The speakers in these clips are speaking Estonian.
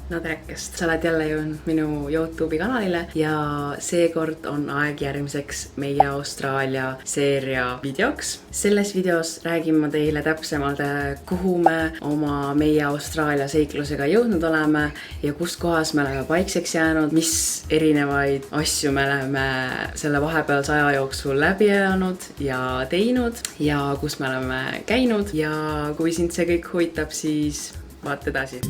no terekest, sa oled jälle jõudnud minu YouTube'i kanalile ja seekord on aeg järgmiseks meie Austraalia seeria videoks. Selles videos räägin ma teile täpsemalt, kuhu me oma meie Austraalia seiklusega jõudnud oleme ja kus kohas me oleme paikseks jäänud, mis erinevaid asju me oleme selle vahepealse aja jooksul läbi elanud ja teinud ja kus me oleme käinud ja kui sind see kõik huvitab, siis vaata edasi.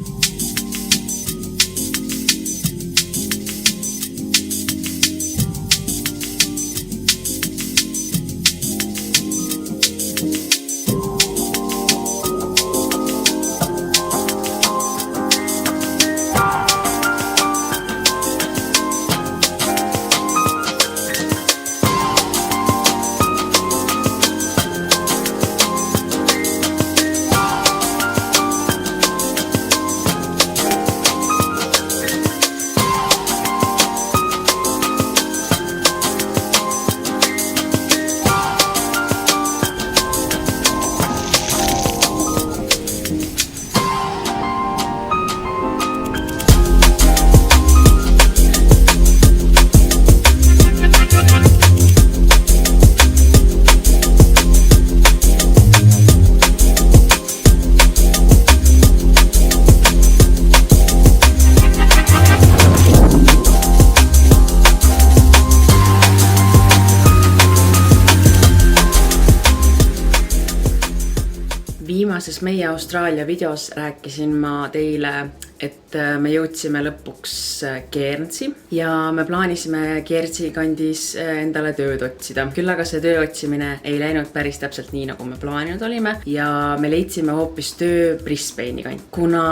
Viimases meie Austraalia videos rääkisin ma teile, et me jõudsime lõpuks Cairnsi ja me plaanisime Cairnsi kandis endale tööd otsida. Küll aga see töö otsimine ei läinud päris täpselt nii, nagu me plaaninud olime ja me leidsime hoopis töö Brisbane'i kant. Kuna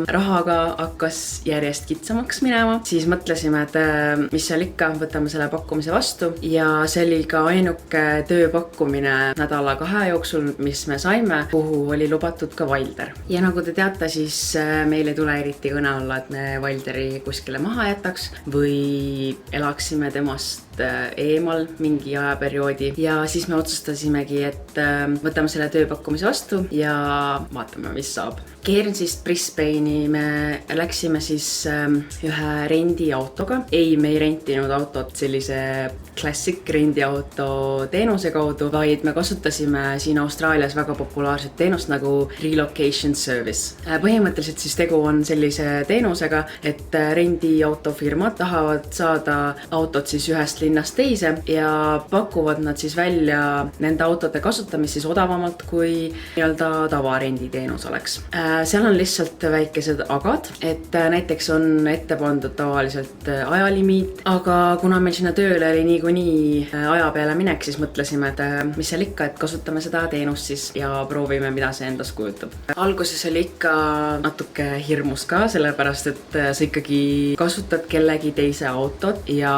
rahaga hakkas järjest kitsamaks minema, siis mõtlesime, et mis seal ikka, võtame selle pakkumise vastu ja see oli ka ainuke tööpakkumine nädala 2 jooksul, mis me saime, kuhu oli lubatud ka Wilder. Ja nagu te teate, siis meil ei tule eriti kõne alla, et me Wilderi kuskile maha jätaks või elaksime temast eemal mingi ajaperioodi ja siis me otsustasimegi, et võtame selle tööpakkumise vastu ja vaatame, mis saab. Cairnsist Brisbane'i me läksime siis ühe rendiautoga. Ei, me ei rentinud autot sellise classic rendiauto teenuse kaudu, vaid me kasutasime siin Austraalias väga populaarset teenust nagu relocation service. Põhimõtteliselt siis tegu on sellise teenusega, et rendiautofirmad tahavad saada autot siis ühest linnast teise ja pakuvad nad siis välja nende autode kasutamist siis odavamalt kui nii-öelda tavarenditeenus oleks. Seal on lihtsalt väikesed agad, et näiteks on ette pandud tavaliselt ajalimiit, aga kuna meil sinna tööle oli niikuinii aja peale minek, siis mõtlesime, et mis seal ikka, et kasutame seda teenust siis ja proovime, mida see endast kujutab. Alguses oli ikka natuke hirmus ka, sellepärast et sa ikkagi kasutad kellegi teise autot ja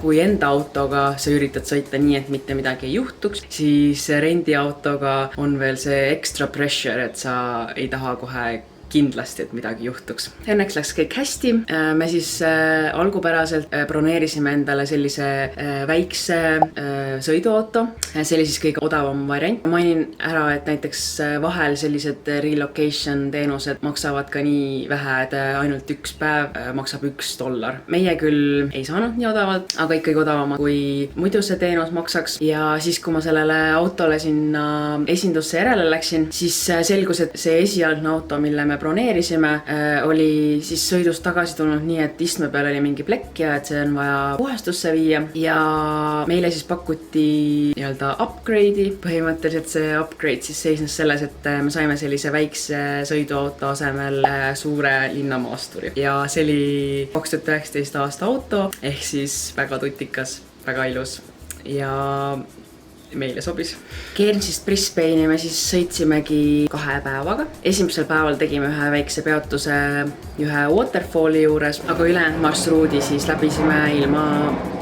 kui enda autoga sa üritad sõita nii, et mitte midagi ei juhtuks, siis rendiautoga on veel see extra pressure, et sa ei taha kohe kindlasti, et midagi juhtuks. Õnneks läks kõik hästi. Me siis algupäraselt broneerisime endale sellise väikse sõiduauto. See oli siis kõige odavam variant. Mainin ära, et näiteks vahel sellised relocation teenused maksavad ka nii vähe, et ainult üks päev maksab $1. Meie küll ei saanud nii odavalt, aga ikkagi odavama kui muidu see teenus maksaks. Ja siis, kui ma sellele autole sinna esindusse järele läksin, siis selgus, et see esialgne auto, mille me broneerisime, oli siis sõidust tagasi tulnud nii, et istme peal oli mingi plekk ja et see on vaja puhastusse viia ja meile siis pakuti nii-öelda upgrade'i. Põhimõtteliselt see upgrade siis seisnes selles, et me saime sellise väikse sõiduauto asemel suure linnamaasturi ja see oli 2019 aasta auto ehk siis väga tutikas, väga ilus ja meile sobis. Cairnsist Brisbane'i me siis sõitsimegi 2 päevaga. Esimesel päeval tegime ühe väikse peatuse ühe waterfalli juures, aga ülejäänud marsruudi siis läbisime ilma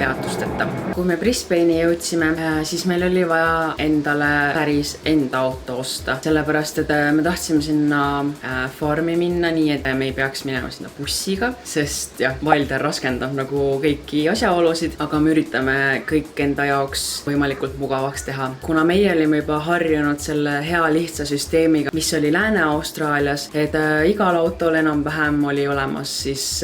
peatusteta. Kui me Brisbane'i jõudsime, siis meil oli vaja endale päris enda auto osta, sellepärast et me tahtsime sinna farmi minna, nii et me ei peaks minema sinna bussiga, sest jah, Wilder raskendab nagu kõiki asjaolusid, aga me üritame kõik enda jaoks võimalikult mugavaks lihtsaks teha. Kuna meie olime juba harjunud selle hea lihtsa süsteemiga, mis oli Lääne-Austraalias, et igal autol enam-vähem oli olemas siis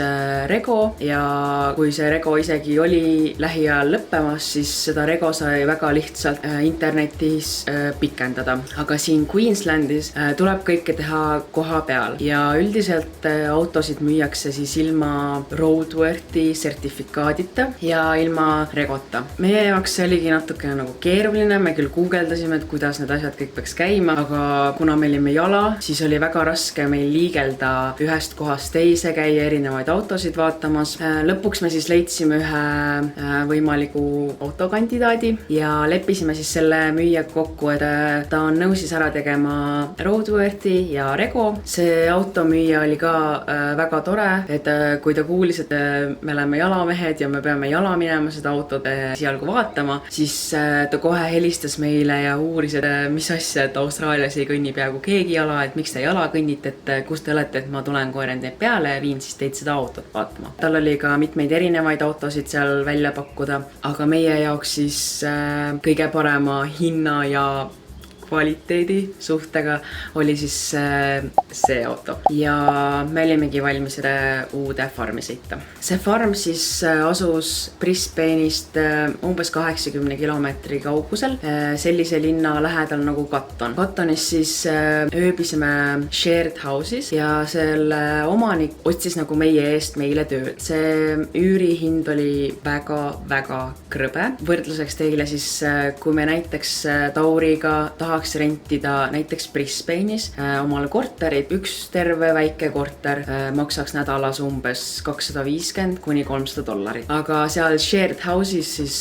rego ja kui see rego isegi oli lähiajal lõppemas, siis seda rego sai väga lihtsalt internetis pikendada. Aga siin Queenslandis tuleb kõike teha koha peal ja üldiselt autosid müüakse siis ilma roadworthy sertifikaadita ja ilma regota. Meie jaoks see oligi natukene nagu keeruline, me küll guugeldasime, et kuidas need asjad kõik peaks käima, aga kuna me olime jala, siis oli väga raske meil liigelda ühest kohast teise, käia erinevaid autosid vaatamas. Lõpuks me siis leidsime ühe võimaliku autokandidaadi ja leppisime siis selle müüja kokku, et ta on nõus siis ära tegema roadworthy ja rego. See automüüja oli ka väga tore, et kui ta kuulis, et me oleme jalamehed ja me peame jala minema seda autot sialgu vaatama, siis ta kohe helistas meile ja uuris, et mis asja, et Austraalias ei kõnni peaaegu keegi jala, et miks te jala kõnnite, et kus te olete, et ma tulen koeran teid peale ja viin siis teid seda autot vaatama. Tal oli ka mitmeid erinevaid autosid seal välja pakkuda, aga meie jaoks siis kõige parema hinna ja kvaliteedi suhtega oli siis see auto ja me olimegi valmis uude farmi sõita. See farm siis asus Brisbane'ist umbes 80 kilomeetri kaugusel sellise linna lähedal nagu Cotton. Cottonis siis ööbisime shared house'is ja selle omanik otsis nagu meie eest meile tööd. See üürihind oli väga krõbe. Võrdluseks teile siis, kui me näiteks Tauriga tahaks rentida näiteks Brisbane'is omale korterit, üks terve väike korter maksaks nädalas umbes $250 kuni $300. Aga seal shared house'is siis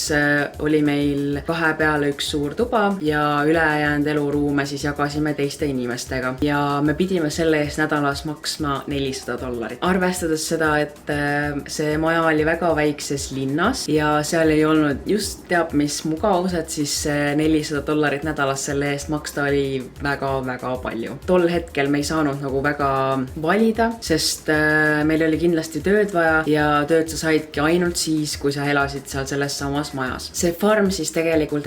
oli meil 2 peale üks suur tuba ja ülejäänud eluruume siis jagasime teiste inimestega ja me pidime selle eest nädalas maksma $400. Arvestades seda, et see maja oli väga väikses linnas ja seal ei olnud just teab mis mugavused, siis $400 nädalas selle eest maksta oli väga palju. Tol hetkel me ei saanud nagu väga valida, sest meil oli kindlasti tööd vaja ja tööd sa saidki ainult siis, kui sa elasid seal selles samas majas. See farm siis tegelikult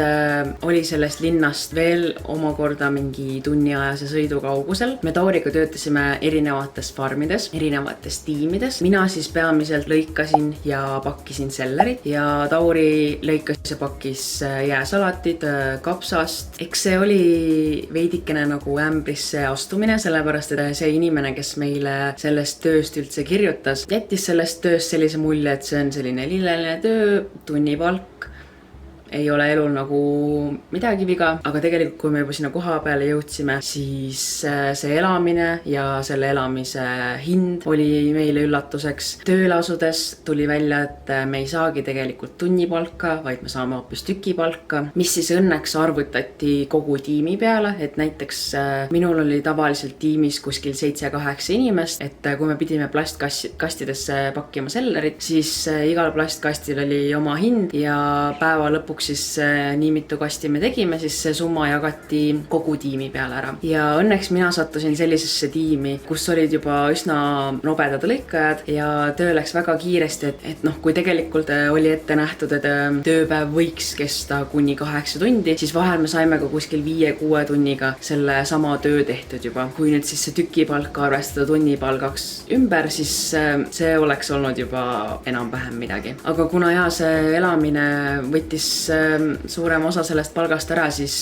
oli sellest linnast veel omakorda mingi tunniajase sõidu kaugusel. Me Tauriga töötasime erinevates farmides, erinevates tiimides. Mina siis peamiselt lõikasin ja pakkisin sellerit ja Tauri lõikas ja pakkis jääsalatit, kapsast. Eks see oli veidikene nagu ämbrisse astumine, sellepärast et see inimene, kes meile sellest tööst üldse kirjutas, jättis sellest tööst sellise mulje, et see on selline lilleline töö, tunnipalk, ei ole elul nagu midagi viga, aga tegelikult kui me juba sinna koha peale jõudsime, siis see elamine ja selle elamise hind oli meile üllatuseks. Tööle asudes tuli välja, et me ei saagi tegelikult tunnipalka, vaid me saame hoopis tükipalka, mis siis õnneks arvutati kogu tiimi peale, et näiteks minul oli tavaliselt tiimis kuskil 7-8 inimest, et kui me pidime plastkastidesse pakkima sellerit, siis igal plastkastil oli oma hind ja päeva lõpuks siis nii mitu kasti me tegime, siis see summa jagati kogu tiimi peale ära. Ja õnneks mina sattusin sellisesse tiimi, kus olid juba üsna nobedad lõikajad ja töö läks väga kiiresti, et kui tegelikult oli ette nähtud, et tööpäev võiks kesta kuni 8 tundi, siis vahel me saime ka kuskil 5-6 tunniga selle sama töö tehtud juba. Kui nüüd siis see tükipalk arvestada tunnipalgaks ümber, siis see oleks olnud juba enam-vähem midagi. Aga kuna see elamine võttis suurem osa sellest palgast ära, siis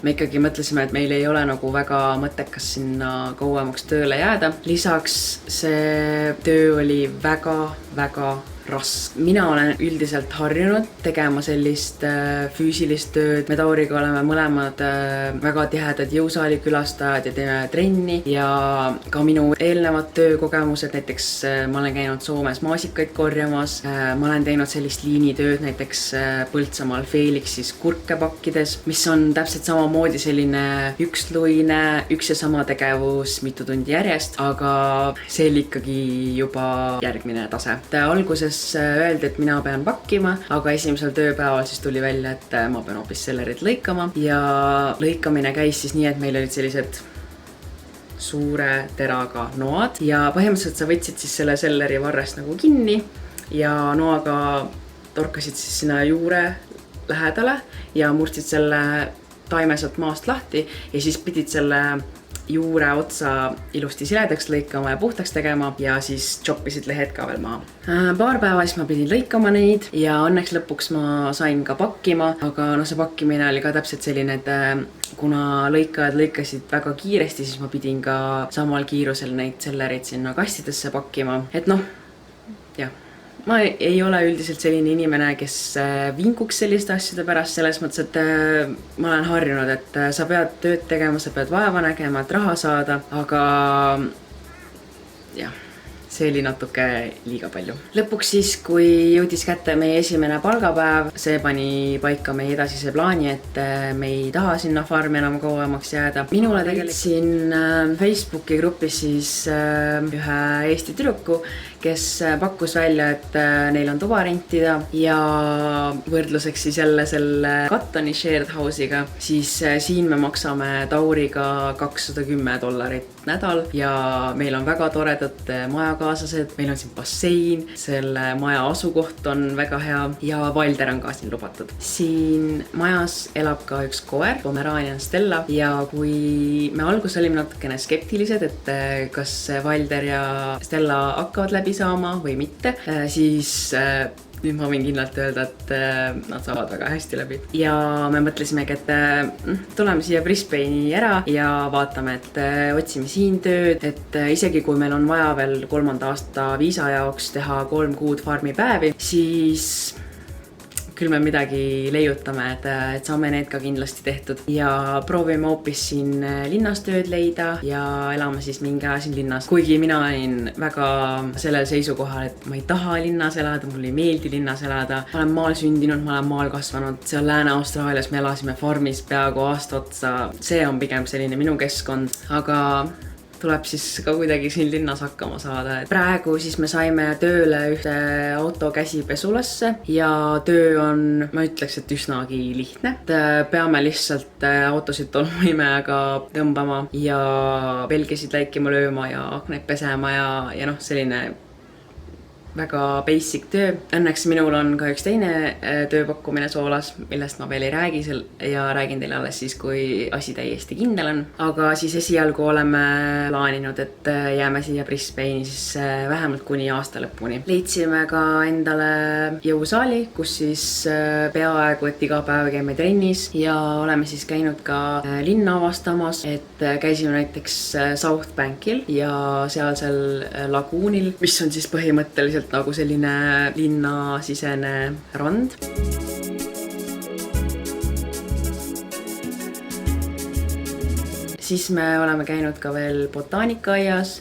me ikkagi mõtlesime, et meil ei ole nagu väga mõttekas sinna kauemaks tööle jääda. Lisaks see töö oli väga raske. Mina olen üldiselt harjunud tegema sellist füüsilist tööd. Me Tauriga oleme mõlemad väga tihedad jõusaali külastajad ja teeme trenni ja ka minu eelnevad töökogemused, näiteks ma olen käinud Soomes maasikaid korjamas, ma olen teinud sellist liinitööd näiteks Põltsamaal Felixis kurke pakkides, mis on täpselt samamoodi selline üksluine, üks ja sama tegevus mitu tundi järjest, aga see oli ikkagi juba järgmine tase. Alguses öeldi, et mina pean pakkima, aga esimesel tööpäeval siis tuli välja, et ma pean hoopis sellerit lõikama ja lõikamine käis siis nii, et meil olid sellised suure teraga noad ja põhimõtteliselt sa võtsid siis selle selleri varrest nagu kinni ja noaga torkasid siis sinna juure lähedale ja murdsid selle taime sealt maast lahti ja siis pidid selle juure otsa ilusti siledaks lõikama ja puhtaks tegema ja siis choppisid lehed ka veel maha. Paar päeva siis ma pidin lõikama neid ja õnneks lõpuks ma sain ka pakkima, aga see pakkimine oli ka täpselt selline, et kuna lõikajad lõikasid väga kiiresti, siis ma pidin ka samal kiirusel neid sellereid sinna kastidesse pakkima. Et jah. Ma ei ole üldiselt selline inimene, kes vinguks selliste asjade pärast, selles mõttes, et ma olen harjunud, et sa pead tööd tegema, sa pead vaeva nägema, et raha saada, aga jah, see oli natuke liiga palju. Lõpuks siis, kui jõudis kätte meie esimene palgapäev, see pani paika meie edasise plaani, et me ei taha sinna farmi enam kauemaks jääda. Minule tegelesin Facebooki grupis siis ühe Eesti tüdruku, kes pakkus välja, et neil on tuba rentida ja võrdluseks siis jälle selle Kattoni shared house'iga, siis siin me maksame Tauriga $210 nädal ja meil on väga toredad majakaaslased, meil on siin bassein, selle maja asukoht on väga hea ja Valder on ka siin lubatud. Siin majas elab ka üks koer, Pomeranian Stella, ja kui me alguses olime natukene skeptilised, et kas Valder ja Stella hakkavad läbi saama või mitte, siis nüüd ma võin kindlalt öelda, et nad saavad väga hästi läbi. Ja me mõtlesimegi, et tuleme siia Brisbane'i ära ja vaatame, et otsime siin tööd, et isegi kui meil on vaja veel 3. aasta viisa jaoks teha 3 kuud farmipäevi, siis küll me midagi leiutame, et saame need ka kindlasti tehtud ja proovime hoopis siin linnas tööd leida ja elame siis mingi aja siin linnas. Kuigi mina olin väga sellel seisukohal, et ma ei taha linnas elada, mulle ei meeldi linnas elada. Ma olen maal sündinud, ma olen maal kasvanud, seal Lääne-Austraalias me elasime farmis peaaegu aasta otsa. See on pigem selline minu keskkond, aga tuleb siis ka kuidagi siin linnas hakkama saada. Praegu siis me saime tööle ühte auto käsipesulasse ja töö on, ma ütleks, et üsnagi lihtne. Peame lihtsalt autosid tolmuimejaga tõmbama ja pelgesid läikima lööma ja akneid pesema ja selline väga basic töö. Õnneks minul on ka üks teine tööpakkumine Soolas, millest ma veel ei räägi ja räägin teile alles siis, kui asi täiesti kindel on. Aga siis esialgu oleme plaaninud, et jääme siia Brisbane'i siis vähemalt kuni aasta lõpuni. Leidsime ka endale jõusaali, kus siis peaaegu, et iga päev käime trennis ja oleme siis käinud ka linna avastamas, et käisime näiteks South Bankil ja sealsel laguunil, mis on siis põhimõtteliselt nagu selline linnasisene rand. Siis me oleme käinud ka veel botaanikaias.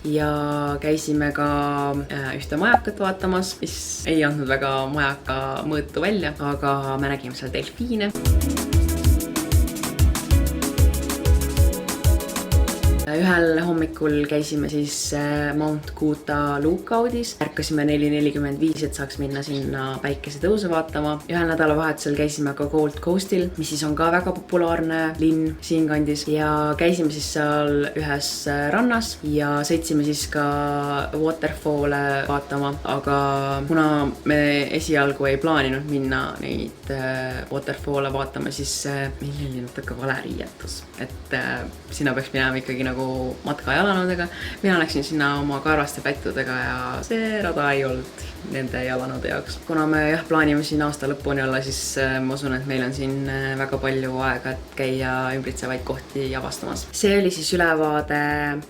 Ja käisime ka ühte majakat vaatamas, mis ei andnud väga majaka mõõtu välja, aga me nägime seal delfiine. Ühel hommikul käisime siis Mount Coota Lookout'is. Ärkasime 4:45, et saaks minna sinna päikesetõuse vaatama. Ühel nädalavahetusel käisime ka Gold Coastil, mis siis on ka väga populaarne linn siin kandis. Ja käisime siis seal ühes rannas ja sõitsime siis ka waterfall'e vaatama. Aga kuna me esialgu ei plaaninud minna neid waterfall'e vaatama, siis meil oli natuke vale riietus. Et sinna peaks minema ikkagi nagu matkajalanõudega. Mina läksin sinna oma karvaste pättudega ja see rada ei olnud nende jalanõude jaoks. Kuna me plaanime siin aasta lõpuni olla, siis ma usun, et meil on siin väga palju aega, et käia ümbritsevaid kohti avastamas. See oli siis ülevaade,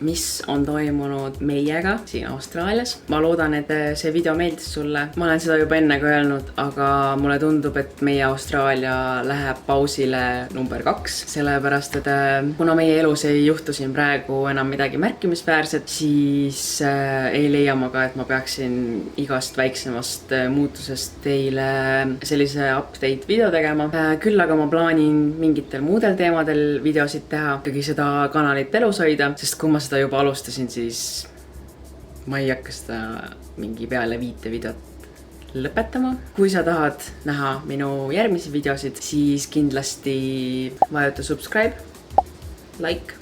mis on toimunud meiega siin Austraalias. Ma loodan, et see video meeldis sulle. Ma olen seda juba enne ka öelnud, aga mulle tundub, et meie Austraalia läheb pausile number 2, sellepärast, et kuna meie elus ei juhtu siin praegu enam midagi märkimisväärset, siis ei leia ma ka, et ma peaksin igast väiksemast muutusest teile sellise update video tegema. Küll aga ma plaanin mingitel muudel teemadel videosid teha, ikkagi seda kanalit elus hoida, sest kui ma seda juba alustasin, siis ma ei hakka seda mingi peale 5 videot lõpetama. Kui sa tahad näha minu järgmisi videosid, siis kindlasti vajuta subscribe, like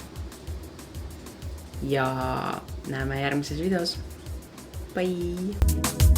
ja näeme järgmises videos. Bye!